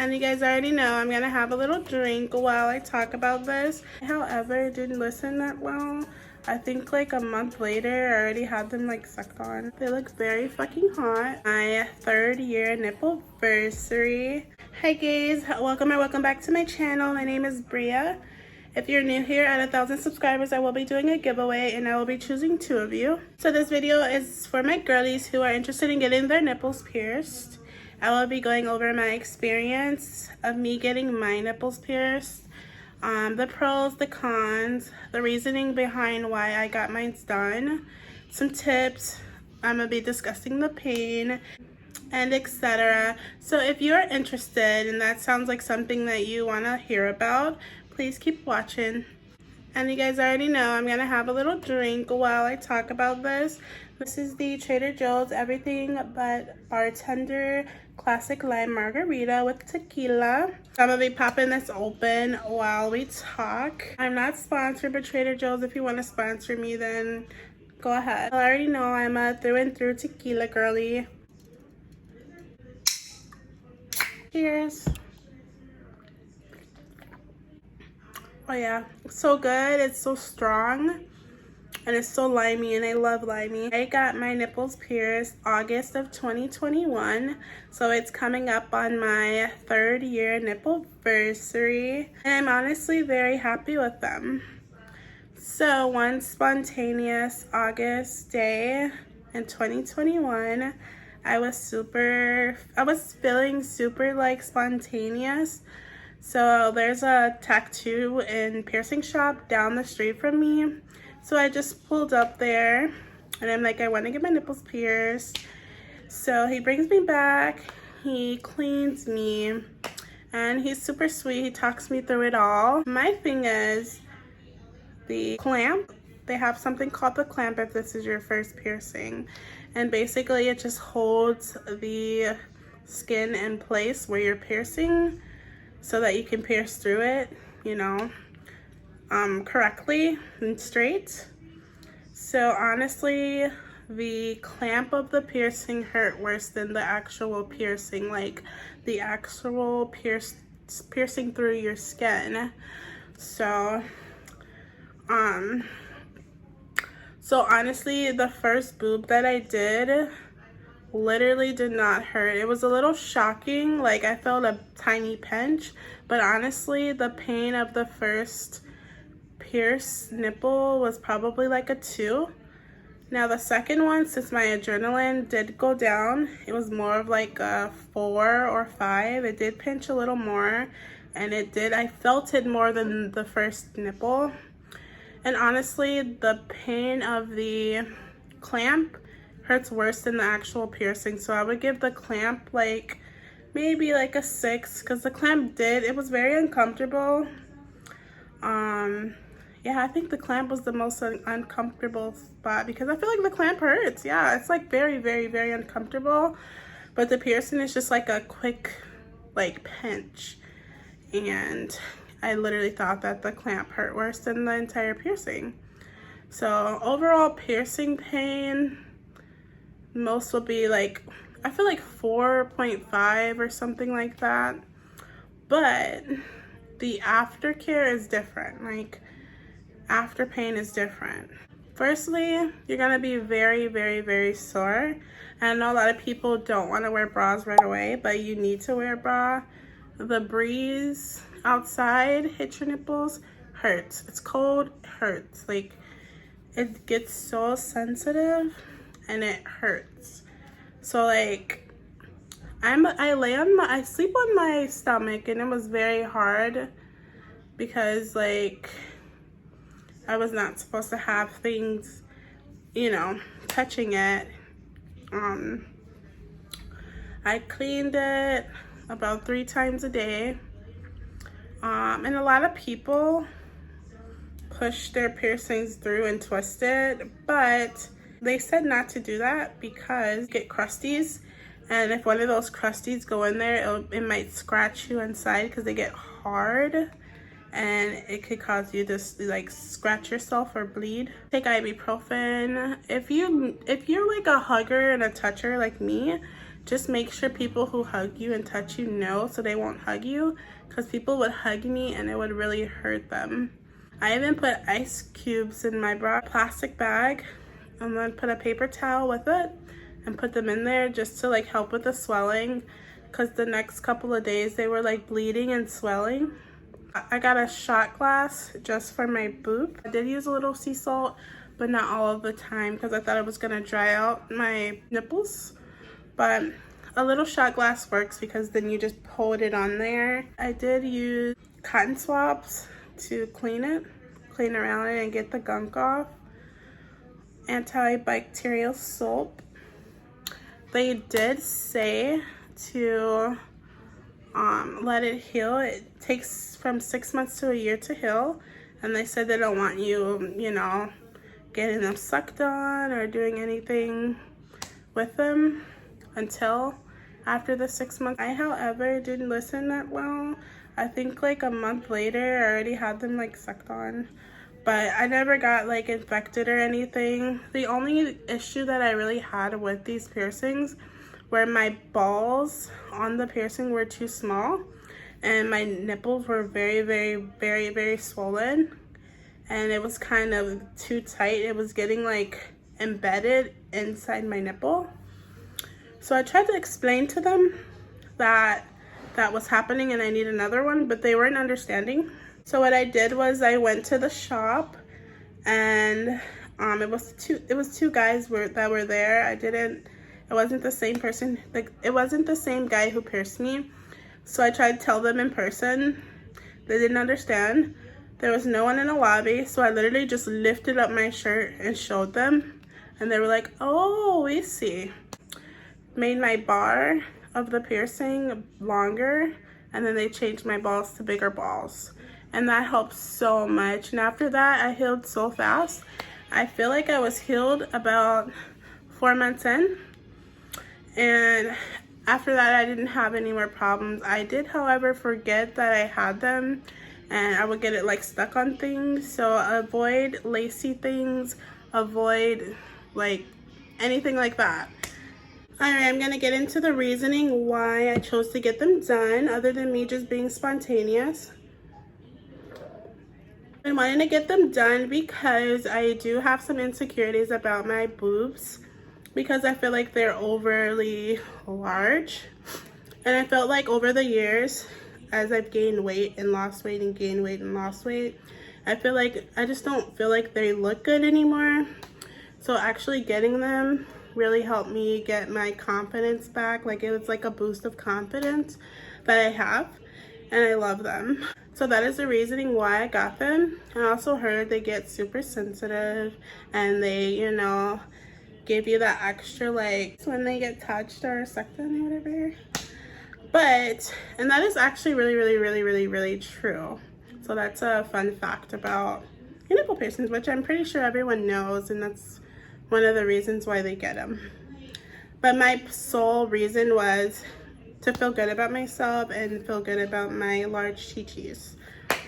And you guys already know I'm gonna have a little drink while I talk about this. However, it didn't listen that well. I think like a month later, I already had them like sucked on. They look very fucking hot. My 3rd year nipple anniversary. Hi guys, welcome or welcome back to my channel. My name is Bria. If you're new here, at 1,000 subscribers, I will be doing a giveaway and I will be choosing 2 of you. So this video is for my girlies who are interested in getting their nipples pierced. I will be going over my experience of me getting my nipples pierced, the pros, the cons, the reasoning behind why I got mine done, some tips. I'm going to be discussing the pain, and etc. So if you're interested and that sounds like something that you want to hear about, please keep watching. And you guys already know I'm gonna have a little drink while I talk about this. This is the Trader Joe's Everything But Bartender Classic Lime Margarita with tequila. I'm gonna be popping this open while we talk. I'm not sponsored by Trader Joe's. If you want to sponsor me, then go ahead. I already know I'm a through and through tequila girly. Cheers. Oh yeah, it's so good. It's so strong and it's so limey, and I love limey. I got my nipples pierced August of 2021, so it's coming up on my 3rd year nipple anniversary, and I'm honestly very happy with them. So one spontaneous August day in 2021, I was feeling super like spontaneous. So there's a tattoo and piercing shop down the street from me. So I just pulled up there and I'm like, I want to get my nipples pierced. So he brings me back, he cleans me, and he's super sweet. He talks me through it all. My thing is the clamp. They have something called the clamp if this is your first piercing. And basically it just holds the skin in place where you're piercing, so that you can pierce through it, you know, correctly and straight. So honestly, the clamp of the piercing hurt worse than the actual piercing, like the actual piercing through your skin. So honestly, the first boob that I did literally did not hurt. It was a little shocking, like I felt a tiny pinch, but honestly the pain of the first pierced nipple was probably like a 2. Now the second one, since my adrenaline did go down, it was more of like a 4 or 5. It did pinch a little more, and I felt it more than the first nipple. And honestly, the pain of the clamp hurts worse than the actual piercing, so I would give the clamp like maybe like a 6, because the clamp it was very uncomfortable. Yeah, I think the clamp was the most uncomfortable spot, because I feel like the clamp hurts. Yeah, it's like very, very, very uncomfortable, but the piercing is just like a quick like pinch, and I literally thought that the clamp hurt worse than the entire piercing. So overall piercing pain, most will be like, I feel like 4.5 or something like that. But the aftercare is different. Like, after pain is different. Firstly, you're gonna be very, very, very sore. I know a lot of people don't want to wear bras right away, but you need to wear a bra. The breeze outside hit your nipples, hurts. It's cold, hurts. Like, it gets so sensitive and it hurts. So like I sleep on my stomach, and it was very hard because like I was not supposed to have things, you know, touching it. I cleaned it about 3 times a day. And a lot of people push their piercings through and twist it, but they said not to do that because you get crusties, and if one of those crusties go in there, it might scratch you inside because they get hard, and it could cause you to like scratch yourself or bleed. Take ibuprofen. If you're like a hugger and a toucher like me, just make sure people who hug you and touch you know so they won't hug you, because people would hug me and it would really hurt them. I even put ice cubes in my bra plastic bag and then put a paper towel with it and put them in there just to like help with the swelling, because the next couple of days they were like bleeding and swelling. I got a shot glass just for my boob. I did use a little sea salt, but not all of the time because I thought it was gonna dry out my nipples. But a little shot glass works because then you just hold it on there. I did use cotton swabs to clean around it and get the gunk off. Antibacterial soap. They did say to let it heal. It takes from 6 months to a year to heal, and they said they don't want you, you know, getting them sucked on or doing anything with them until after the 6 months. I, however, didn't listen that well. I think like a month later I already had them like sucked on, but I never got like infected or anything. The only issue that I really had with these piercings were my balls on the piercing were too small and my nipples were very swollen, and it was kind of too tight. It was getting like embedded inside my nipple. So I tried to explain to them that that was happening and I need another one, but they weren't understanding. So what I did was I went to the shop, and it was two guys that were there. It wasn't the same person, like it wasn't the same guy who pierced me. So I tried to tell them in person. They didn't understand. There was no one in the lobby, so I literally just lifted up my shirt and showed them, and they were like, oh, we see. Made my bar of the piercing longer, and then they changed my balls to bigger balls, and that helped so much. And after that, I healed so fast. I feel like I was healed about 4 months in, and after that I didn't have any more problems. I did, however, forget that I had them, and I would get it like stuck on things. So avoid lacy things, avoid like anything like that. Alright, I'm gonna get into the reasoning why I chose to get them done, other than me just being spontaneous. I wanted to get them done because I do have some insecurities about my boobs, because I feel like they're overly large. And I felt like over the years, as I've gained weight and lost weight and gained weight and lost weight, I feel like I just don't feel like they look good anymore. So actually getting them really helped me get my confidence back. Like, it was like a boost of confidence that I have, and I love them. So that is the reasoning why I got them. I also heard they get super sensitive, and they, you know, give you that extra like when they get touched or sucked on or whatever. But, and that is actually really true. So that's a fun fact about nipple piercings, which I'm pretty sure everyone knows, and that's one of the reasons why they get them. But my sole reason was to feel good about myself and feel good about my large chi-chis.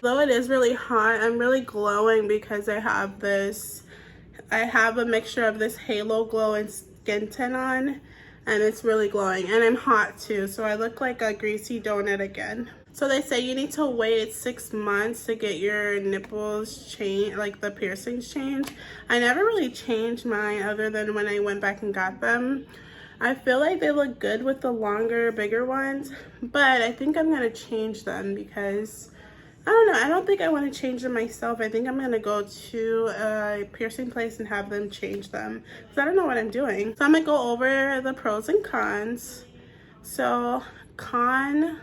Though it is really hot, I'm really glowing because I have a mixture of this halo glow and skin tint on, and it's really glowing, and I'm hot too, so I look like a greasy donut again. So they say you need to wait 6 months to get your nipples changed, like the piercings changed. I never really changed mine other than when I went back and got them. I feel like they look good with the longer, bigger ones, but I think I'm gonna change them because I don't know, I don't think I want to change them myself. I think I'm gonna go to a piercing place and have them change them, because I don't know what I'm doing. So I'm gonna go over the pros and cons. So con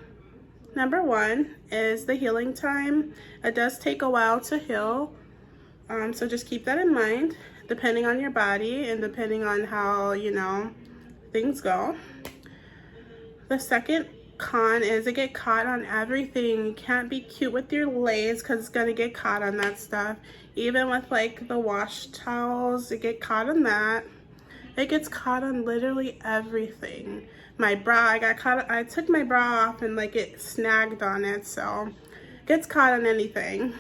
number 1 is the healing time. It does take a while to heal, so just keep that in mind, depending on your body and depending on how, you know, things go. The second con is it get caught on everything. You can't be cute with your lace because it's gonna get caught on that stuff. Even with like the wash towels, it get caught on that. It gets caught on literally everything. My bra, I took my bra off and like it snagged on it, so it gets caught on anything.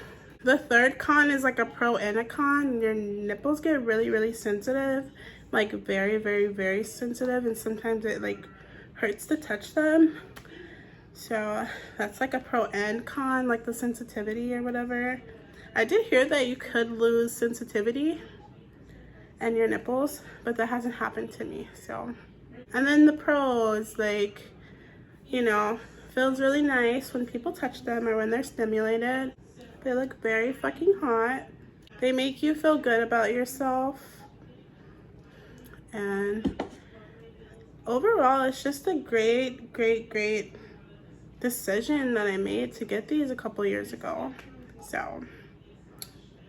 The third con is like a pro and a con. Your nipples get really sensitive, like very sensitive, and sometimes it like hurts to touch them. So that's like a pro and con, like the sensitivity or whatever. I did hear that you could lose sensitivity in your nipples, but that hasn't happened to me. So, and then the pros, like, you know, feels really nice when people touch them or when they're stimulated. They look very fucking hot. They make you feel good about yourself. And overall, it's just a great decision that I made to get these a couple years ago. So,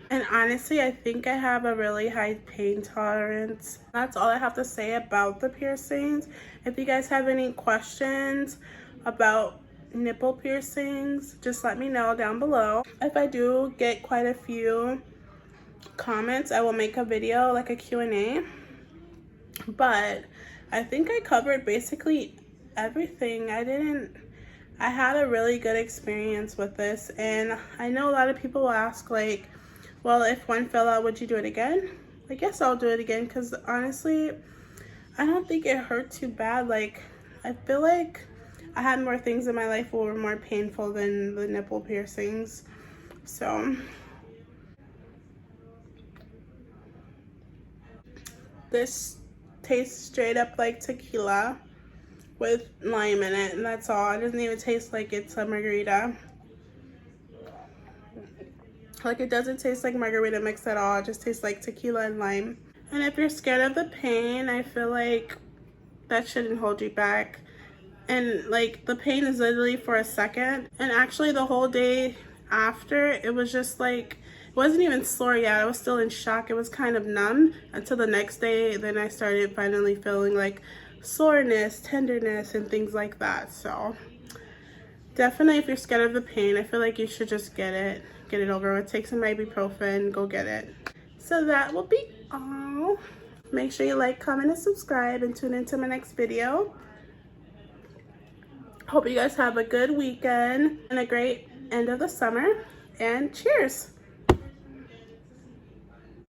and honestly, I think I have a really high pain tolerance. That's all I have to say about the piercings. If you guys have any questions about nipple piercings, just let me know down below. If I do get quite a few comments, I will make a video, like a Q&A. But I think I covered basically everything. I had a really good experience with this, and I know a lot of people will ask, like, well, if one fell out, would you do it again? I guess I'll do it again, because honestly, I don't think it hurt too bad. Like, I feel like I had more things in my life that were more painful than the nipple piercings. So this tastes straight up like tequila with lime in it, and that's all. It doesn't even taste like it's a margarita. Like, it doesn't taste like margarita mix at all. It just tastes like tequila and lime. And if you're scared of the pain, I feel like that shouldn't hold you back. And like, the pain is literally for a second. And actually the whole day after, it was just like, it wasn't even sore yet. I was still in shock. It was kind of numb until the next day. Then I started finally feeling like soreness, tenderness, and things like that. So definitely, if you're scared of the pain, I feel like you should just get it over with. Take some ibuprofen, go get it. So that will be all. Make sure you like, comment, and subscribe, and tune into my next video. Hope you guys have a good weekend and a great end of the summer, and cheers.